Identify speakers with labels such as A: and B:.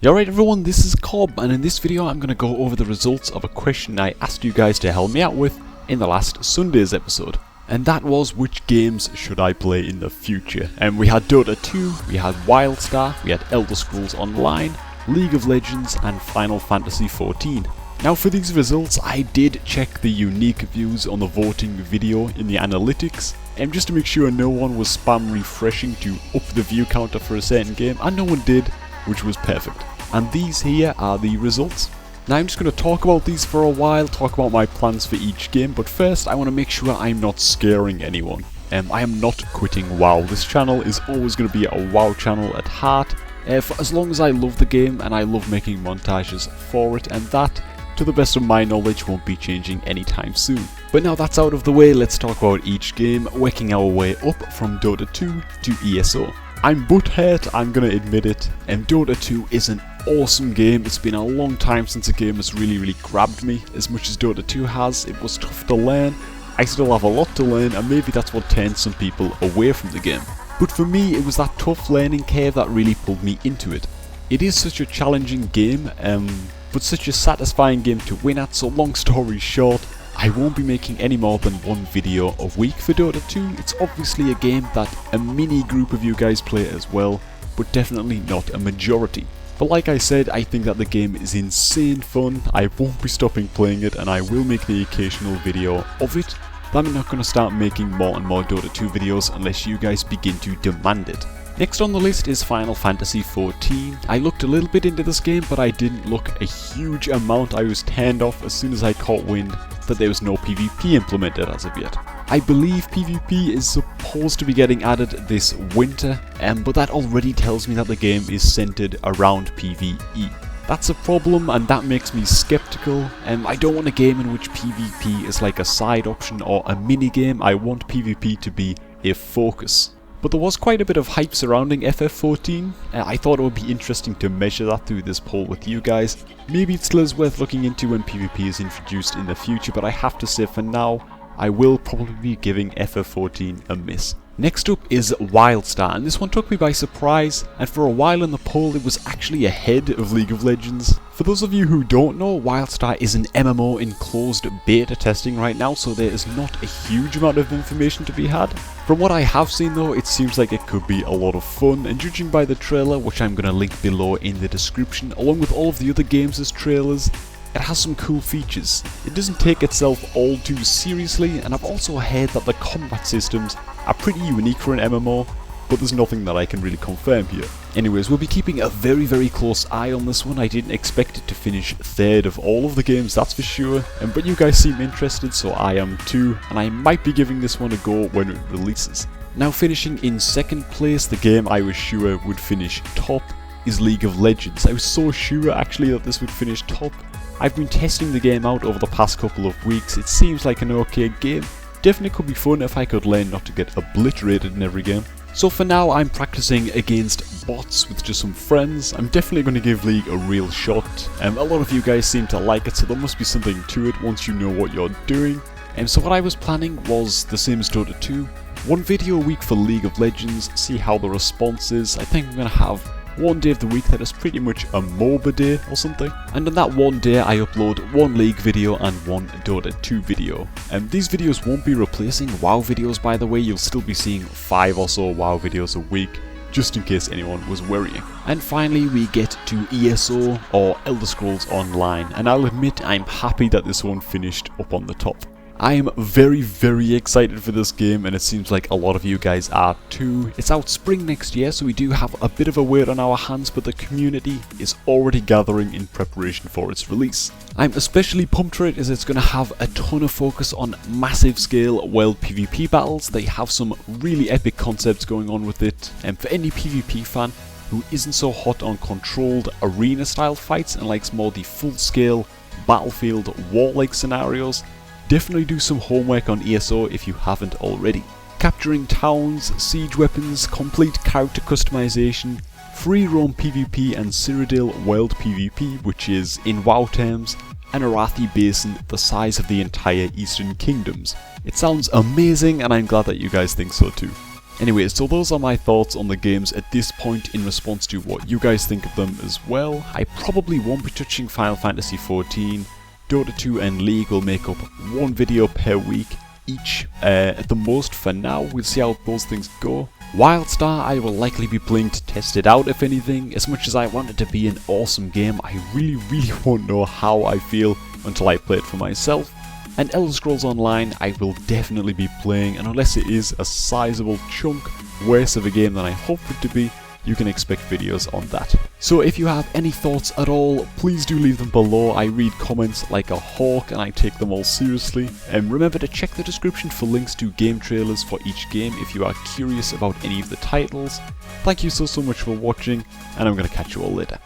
A: Alright everyone, this is Cob, and in this video I'm going to go over the results of a question I asked you guys to help me out with in the last Sundays episode. And that was, which games should I play in the future? And we had Dota 2, we had Wildstar, we had Elder Scrolls Online, League of Legends and Final Fantasy XIV. Now for these results I did check the unique views on the voting video in the analytics, and just to make sure no one was spam refreshing to up the view counter for a certain game, and no one did, which was perfect. And these here are the results. Now I'm just going to talk about these for a while, talk about my plans for each game, but first I want to make sure I'm not scaring anyone. I am not quitting WoW. This channel is always going to be a WoW channel at heart, for as long as I love the game and I love making montages for it, and that, to the best of my knowledge, won't be changing anytime soon. But now that's out of the way, let's talk about each game, working our way up from Dota 2 to ESO. I'm butthurt, I'm gonna admit it, and Dota 2 is an awesome game. It's been a long time since a game has really grabbed me as much as Dota 2 has. It was tough to learn, I still have a lot to learn, and maybe that's what turns some people away from the game. But for me, it was that tough learning curve that really pulled me into it. It is such a challenging game, but such a satisfying game to win at, so long story short, I won't be making any more than one video a week for Dota 2. It's obviously a game that a mini group of you guys play as well, but definitely not a majority. But like I said, I think that the game is insane fun. I won't be stopping playing it, and I will make the occasional video of it. But I'm not going to start making more and more Dota 2 videos unless you guys begin to demand it. Next on the list is Final Fantasy XIV. I looked a little bit into this game, but I didn't look a huge amount. I was turned off as soon as I caught wind that there was no PvP implemented as of yet. I believe PvP is supposed to be getting added this winter, but that already tells me that the game is centered around PvE. That's a problem, and that makes me skeptical. I don't want a game in which PvP is like a side option or a mini game. I want PvP to be a focus. But there was quite a bit of hype surrounding FF14. I thought it would be interesting to measure that through this poll with you guys. Maybe it still is worth looking into when PvP is introduced in the future, but I have to say for now, I will probably be giving FF14 a miss. Next up is Wildstar, and this one took me by surprise, and for a while in the poll it was actually ahead of League of Legends. For those of you who don't know, Wildstar is an MMO in closed beta testing right now, so there is not a huge amount of information to be had. From what I have seen though, it seems like it could be a lot of fun, and judging by the trailer, which I'm going to link below in the description, along with all of the other games' trailers, it has some cool features. It doesn't take itself all too seriously, and I've also heard that the combat systems are pretty unique for an MMO, but there's nothing that I can really confirm here. Anyways, we'll be keeping a very close eye on this one. I didn't expect it to finish third of all of the games, that's for sure, but you guys seem interested, so I am too, and I might be giving this one a go when it releases. Now finishing in second place, the game I was sure would finish top is League of Legends. I was so sure actually that this would finish top. I've been testing the game out over the past couple of weeks. It seems like an okay game. Definitely could be fun if I could learn not to get obliterated in every game. So for now I'm practicing against bots with just some friends. I'm definitely going to give League a real shot. A lot of you guys seem to like it, so there must be something to it once you know what you're doing. So what I was planning was the same as Dota 2. One video a week for League of Legends, see how the response is. I think I'm going to have one day of the week that is pretty much a MOBA day or something, and on that one day I upload one League video and one Dota 2 video. These videos won't be replacing WoW videos, by the way. You'll still be seeing 5 or so WoW videos a week, just in case anyone was worrying. And finally we get to ESO, or Elder Scrolls Online, and I'll admit I'm happy that this one finished up on the top. I am very excited for this game, and it seems like a lot of you guys are too. It's out spring next year, so we do have a bit of a wait on our hands, but the community is already gathering in preparation for its release. I'm especially pumped for it as it's going to have a ton of focus on massive scale world PvP battles. They have some really epic concepts going on with it, and for any PvP fan who isn't so hot on controlled arena style fights and likes more the full scale battlefield war-like scenarios, definitely do some homework on ESO if you haven't already. Capturing towns, siege weapons, complete character customization, free roam PvP and Cyrodiil world PvP, which is, in WoW terms, an Arathi basin the size of the entire Eastern Kingdoms. It sounds amazing, and I'm glad that you guys think so too. Anyway, so those are my thoughts on the games at this point in response to what you guys think of them as well. I probably won't be touching Final Fantasy XIV. Dota 2 and League will make up one video per week each at the most for now. We'll see how those things go. Wildstar I will likely be playing to test it out if anything. As much as I want it to be an awesome game, I really won't know how I feel until I play it for myself. And Elder Scrolls Online I will definitely be playing, and unless it is a sizable chunk worse of a game than I hoped it to be, you can expect videos on that. So if you have any thoughts at all, please do leave them below. I read comments like a hawk and I take them all seriously. And remember to check the description for links to game trailers for each game if you are curious about any of the titles. Thank you so much for watching, and I'm going to catch you all later.